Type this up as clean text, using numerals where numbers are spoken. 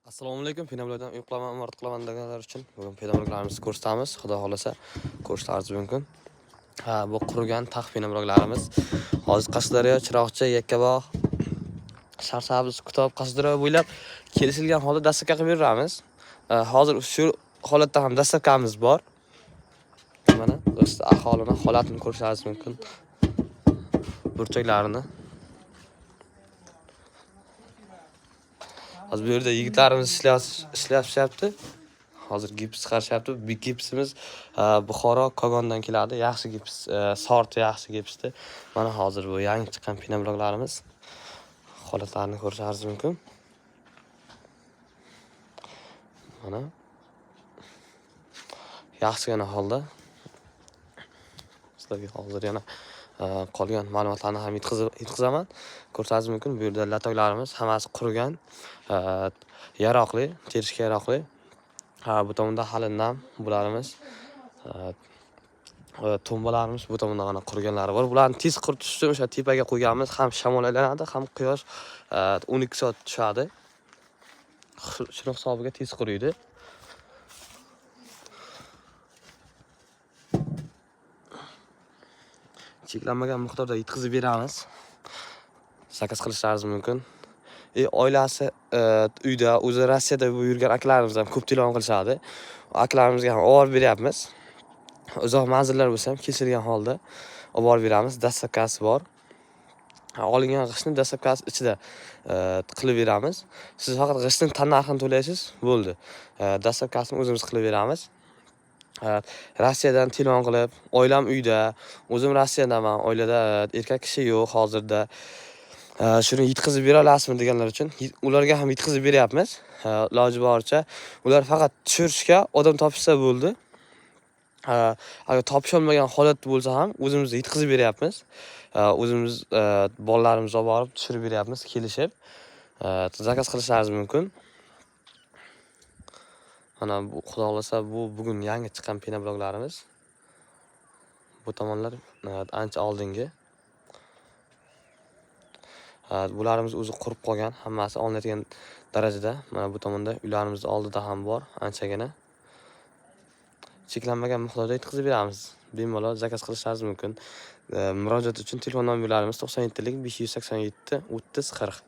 Assalomu alaykum. Pinablaridan uyqulaman, umr qilaman deganlar uchun bugun pinabloglarimizni ko'rsatamiz. Xudo xolasa ko'rishlaringiz mumkin. Bu qurigan tax pinabloglarimiz. Hozir Qashqadaryo, Chiroqchi, Yakkabog', Sharsabz, Kitob, Qashqadaryo bo'ylab kelishilgan holda dastlabki qilib beramiz. Hozir shu holatda ham dastlabkamiz bor. Mana o'sha aholining holatini ko'rishlaringiz mumkin. Burchaklarini. Hozir bu yerda yigitlarimiz ishlashyapti. Hozir gips chiqarishyapti. Bu gipsimiz Buxoro, Kogondan keladi. Yaxshi gips, sorti yaxshi gipsdi. Mana hozir bu yangi chiqqan pinabloglarimiz. Holatlarini ko'rishingiz mumkin. Mana yaxshigina holda. Sizlarga hozir yana qolgan ma'lumotlarni ham yetkazaman. Ko'rishingiz mumkin. Bu yerda latoklarimiz hammasi qurigan, yaroqli, terishga yaroqli. Bu tomonda hali nam bularimiz, tombalarimiz bu tomonda mana qurganlari bor. Bularni tez quritish uchun o'sha tepaga qo'yganmiz. Ham shamol aylanadi, ham quyosh 12 soat tushadi. Shuni hisobiga tez quriydi. Cheklanmagan miqdorda yetkazib beramiz. Zakaz qilishlaringiz mumkin. Oilasi uyda, o'zi Rossiyada yurgan akalarimiz ham ko'p telefon qilishadi. Akalarimizga ham olib beryapmiz. Uzoq manzillar bo'lsa ham kelishilgan holda olib beramiz. Dastlabkasi bor. Olingan g'ishtni dastlabkasi ichida qilib beramiz. Siz faqat g'ishtning tan narxini to'laysiz, bo'ldi. Dastlabkasini o'zimiz qilib beramiz. Rossiyadan telefon qilib, oilam uyda, o'zim Rossiyadaman, oilada erkak kishi yo'q hozirda. Shuni yetkazib bera olasizmi deganlar uchun ularga ham yetkazib beryapmiz. Iloji boricha ular faqat tushirishga odam topishsa bo'ldi. Agar topisha olmagan holat bo'lsa ham o'zimiz yetkazib beryapmiz. O'zimiz bolalarimizni olib borib tushirib beryapmiz, kelishib. Zakaz qilishlaringiz mumkin. Mana bu xudo xolasa bu bugun yangi chiqqan pinabloglarimiz. Bu tomonlar ancha oldingi. Bularimiz o'zi qurib qolgan, hammasi olinadigan darajada. Mana bu tomonda uylarimizning oldida ham bor, anchagina. Cheklanmagan miqdorda yetkazib beramiz. Bemalol zakaz qilishlaringiz mumkin. Murojaat uchun telefon nomerlarimiz 97 587 30 40.